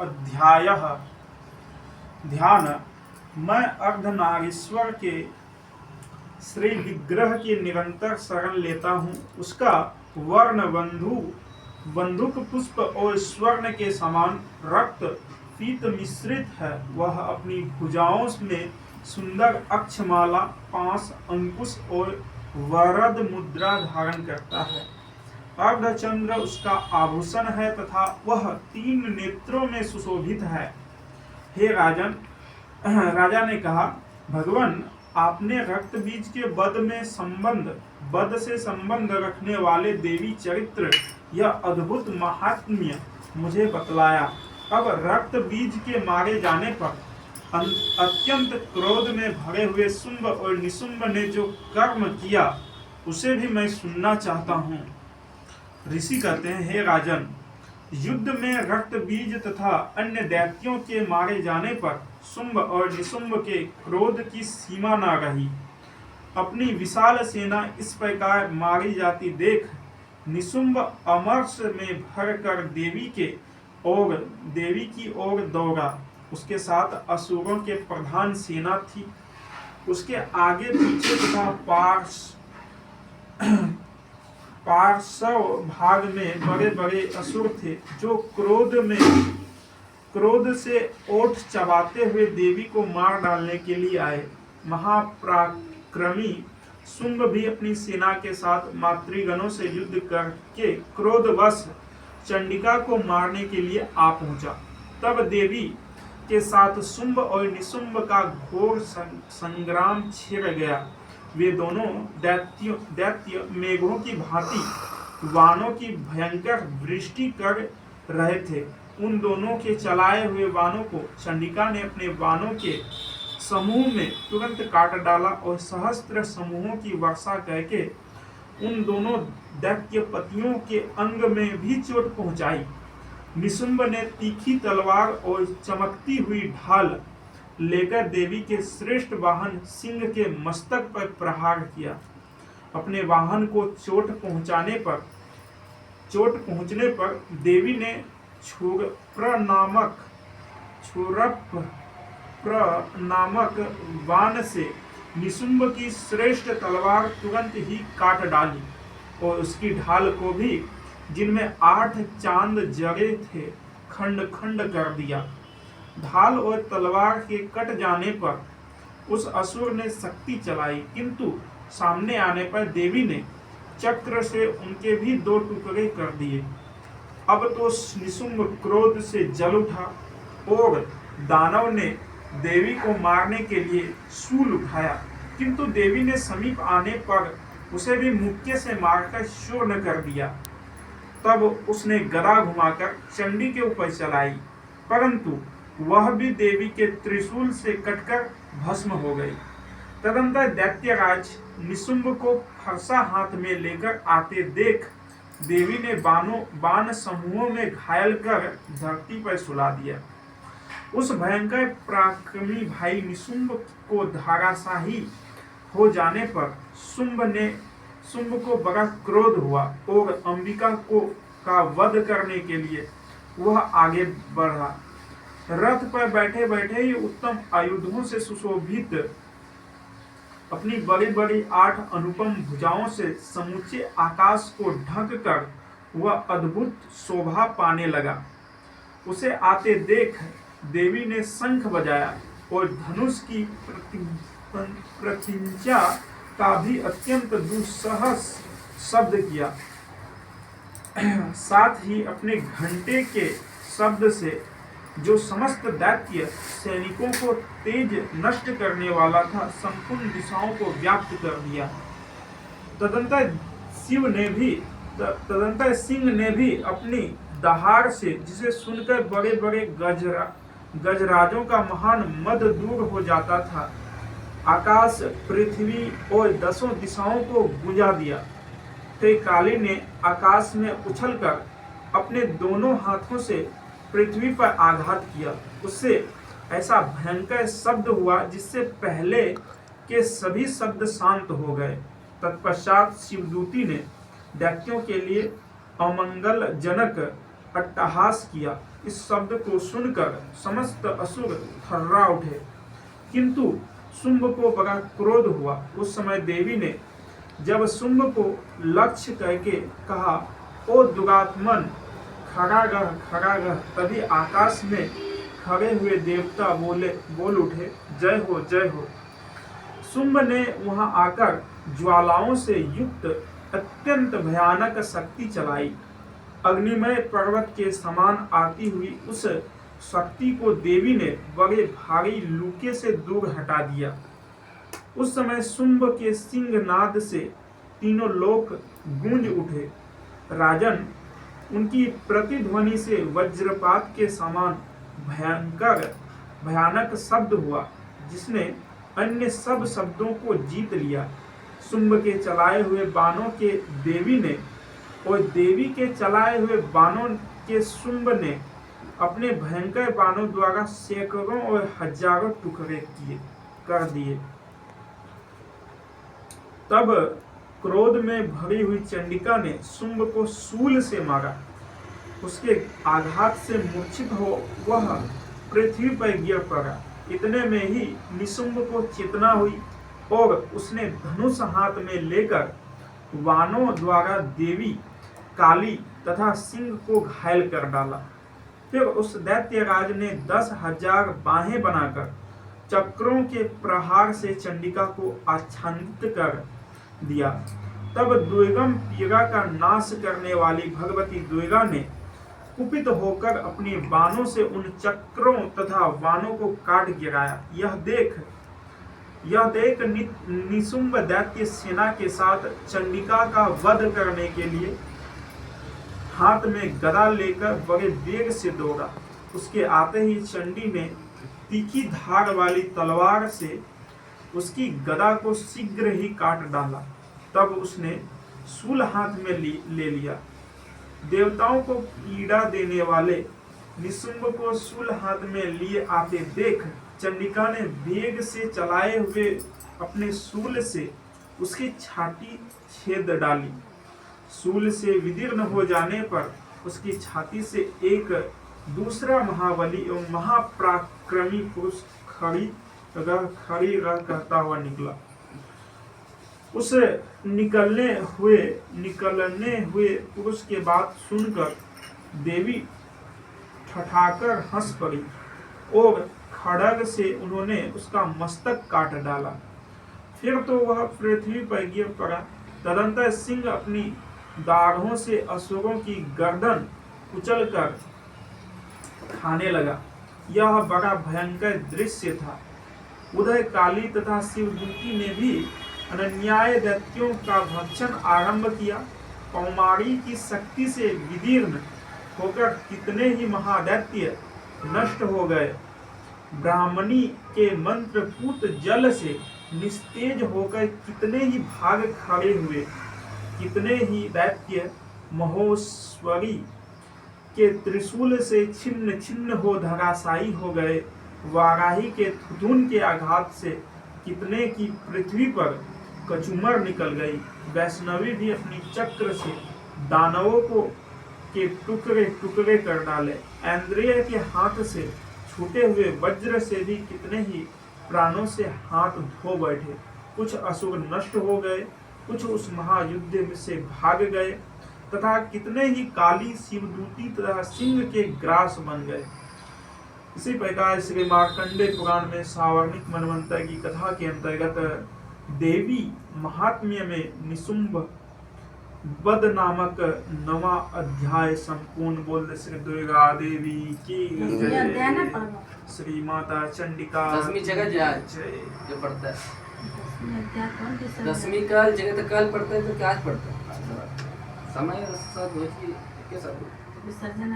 अध्यायः। ध्यान। मैं अर्धनारीश्वर के श्री विग्रह की निरंतर शरण लेता हूँ। उसका वर्ण बंदूक पुष्प और स्वर्ण के समान रक्त पीत मिश्रित है। वह अपनी भुजाओं में सुंदर अक्षमाला, पांच अंकुश और वरद मुद्रा धारण करता है। अर्धचंद्र उसका आभूषण है तथा वह 3 नेत्रों में सुशोभित है। हे राजन, राजा ने कहा, भगवान, आपने रक्त बीज के बद से संबंध रखने वाले देवी चरित्र यह अद्भुत महात्म्य मुझे बतलाया। अब रक्त बीज के मारे जाने पर अत्यंत क्रोध में भरे हुए शुंभ और निशुंभ ने जो कर्म किया उसे भी मैं सुनना चाहता हूँ। ऋषि कहते हैं, हे राजन, युद्ध में रक्त बीज तथा अन्य दैत्यों के मारे जाने पर शुंभ और निशुंभ के क्रोध की सीमा न रही। अपनी विशाल सेना इस प्रकार मारी जाती देख निशुंभ अमर्ष में भरकर देवी की ओर दौड़ा। उसके साथ असुरों के प्रधान सेना थी। उसके आगे पीछे तथा पार्श्व भाग में बड़े बड़े असुर थे, जो क्रोध से ओठ चबाते हुए देवी को मार डालने के लिए आए। महापराक्रमी शुंभ भी अपनी सेना के साथ मातृगणों से युद्ध करके क्रोधवश चंडिका को मारने के लिए आ पहुंचा। तब देवी के साथ शुंभ और निशुंभ का घोर संग्राम छिड़ गया। वे दोनों दैत्य मेघों की भांति वानों की भयंकर वृष्टि कर रहे थे। उन दोनों के चलाए हुए वानों को चंडिका ने अपने वानों के समूह में तुरंत काट डाला और सहस्त्र समूहों की वर्षा करके उन दोनों दैत्यपतियों के अंग में भी चोट पहुंचाई। निशुंभ ने तीखी तलवार और चमकती हुई ढाल लेकर देवी के श्रेष्ठ वाहन सिंह के मस्तक पर प्रहार किया। अपने वाहन को चोट पहुंचने पर देवी ने छुरप्र नामक बाण से निशुंभ की श्रेष्ठ तलवार तुरंत ही काट डाली और उसकी ढाल को भी, जिनमें 8 चांद जड़े थे, खंड खंड कर दिया। ढाल और तलवार के कट जाने पर उस असुर ने शक्ति चलाई, किंतु सामने आने पर देवी ने चक्र से उनके भी 2 टुकड़े कर दिए। अब तो निशुंभ क्रोध से जल उठा और दानव ने देवी को मारने के लिए शूल उठाया, किंतु देवी ने समीप आने पर उसे भी मुक्के से मारकर चूर्ण कर दिया। तब उसने गदा घुमाकर चंडी के ऊपर चलाई, परंतु वह भी देवी के त्रिशूल से कटकर भस्म हो गई। तदंतर दैत्यराज निशुंभ को फरसा हाथ में लेकर आते देख देवी ने बाण समूहों में घायल कर धरती पर सुला दिया। उस भयंकर पराक्रमी भाई निशुंभ को धराशाही हो जाने पर शुंभ को बड़ा क्रोध हुआ और अंबिका का वध करने के लिए वह आगे बढ़ा। रथ पर बैठे बैठे ही उत्तम आयुधों से सुशोभित अपनी बड़ी बड़ी 8 अनुपम भुजाओं से समूचे आकाश को ढक कर वह अद्भुत शोभा पाने लगा। उसे आते देख देवी ने शंख बजाया और धनुष की प्रतिंचा का भी अत्यंत दुस्सह शब्द किया। साथ ही अपने घंटे के शब्द से जो समस्त दैत्य सैनिकों को तेज नष्ट करने वाला था, संपूर्ण दिशाओं को व्याप्त कर दिया। तदंतर सिंह ने भी अपनी दहाड़ से, जिसे सुनकर बड़े बड़े गजराजों का महान मद दूर हो जाता था, आकाश, पृथ्वी और 10 दिशाओं को गुंजा दिया। ते काली ने आकाश में उछलकर अपने दोनों हाथों से पृथ्वी पर आघात किया। उससे ऐसा भयंकर शब्द हुआ जिससे पहले के सभी शब्द शांत हो गए। तत्पश्चात शिवदूती ने दैत्यों के लिए अमंगलजनक अट्टहास किया। इस शब्द को सुनकर समस्त असुर थर्रा उठे, किंतु शुंभ को बड़ा क्रोध हुआ। उस समय देवी ने जब शुंभ को लक्ष्य करके कहा, ओ दुरात्मन, खड़ा रह। तभी आकाश में खड़े हुए देवता बोल उठे, जय हो जय हो। शुंभ ने वहां आकर ज्वालाओं से युक्त अत्यंत भयानक शक्ति चलाई। अग्निमय पर्वत के समान आती हुई उस शक्ति को देवी ने बड़े भारी लूके से दूर हटा दिया। उस समय शुंभ के सिंहनाद से तीनों लोक गूंज उठे। राजन, उनकी प्रतिध्वनि से वज्रपात के समान भयानक शब्द हुआ, जिसने अन्य सब शब्दों को जीत लिया। शुंभ के चलाए हुए बाणों के देवी ने और देवी के चलाए हुए बाणों के शुंभ ने अपने भयंकर बाणों द्वारा सैकड़ों और हजारों टुकड़े कर दिए। तब क्रोध में भरी हुई चंडिका ने शुंभ को शूल से मारा। उसके आघात से मूर्छित हो वह पृथ्वी पर गिर पड़ा। इतने में ही निशुंभ को चेतना हुई और उसने धनुष हाथ में लेकर वानों द्वारा देवी, काली तथा सिंह को घायल कर डाला। फिर उस दैत्यराज ने 10,000 बाहें बनाकर चक्रों के प्रहार से चंडिका को आच्छादित कर दिया। तब दुर्गम पीड़ा का नाश करने वाली भगवती दुर्गा ने कुपित होकर अपनी बाणों से उन चक्रों तथा वानों को काट गिराया। यह देख निशुंभ दैत्य सेना के साथ चंडिका का वध करने के लिए हाथ में गदा लेकर बड़े वेग से दौड़ा। उसके आते ही चंडी ने तीखी धार वाली तलवार से उसकी गदा को शीघ्र ही काट डाला। तब उसने शूल हाथ में ले लिया। देवताओं को पीड़ा देने वाले निशुंभ को शूल हाथ में लिए आते देख चंडिका ने वेग से चलाए हुए अपने शूल से उसकी छाती छेद डाली। शूल से विदीर्ण हो जाने पर उसकी छाती से एक दूसरा महाबली एवं महापराक्रमी पुरुष खड़ी रह कहता हुआ निकला। उस निकलने हुए पुरुष के बात सुनकर देवी ठठाकर हंस पड़ी और खड़ग से उन्होंने उसका मस्तक काट डाला। फिर तो वह पृथ्वी पर गिर पड़ा। तदंतर सिंह अपनी दाढ़ों से असुरों की गर्दन कुचलकर खाने लगा। यह बड़ा भयंकर दृश्य था। उधर काली तथा शिवदूती ने भी अनन्याय दैत्यों का भक्षण आरंभ किया। कौमारी की शक्ति से विदीर्ण होकर कितने ही महादैत्य नष्ट हो गए। ब्राह्मणी के मंत्रपूत जल से निस्तेज होकर कितने ही भाग खड़े हुए। कितने ही दैत्य महोश्वरी के त्रिशूल से छिन्न छिन्न हो धराशायी हो गए। वाराही के थुथुन के आघात से कितने की पृथ्वी पर कचूमर निकल गई। वैष्णवी भी अपनी चक्र से दानवों के टुकड़े टुकड़े कर डाले। इंद्रिय के हाथ से छूटे हुए वज्र से भी कितने ही प्राणों से हाथ धो बैठे। कुछ असुर नष्ट हो गए, कुछ उस महायुद्ध से भाग गए तथा कितने ही काली शिवदूती तथा सिंह के ग्रास बन गए। इसी प्रकार श्री मार्कंडेय पुराण में सावर्णिक मनवंतर की कथा के अंतर्गत देवी महात्म्य में निशुंभ वध नामक 9वां अध्याय संपूर्ण। बोल श्री दुर्गा देवी की जय। श्री माता चंडिका 10वीं जगह जो पढ़ता है 10वीं का जगह काल पढ़ता है तो क्या पढ़ता है समय सब के सब विसर्जन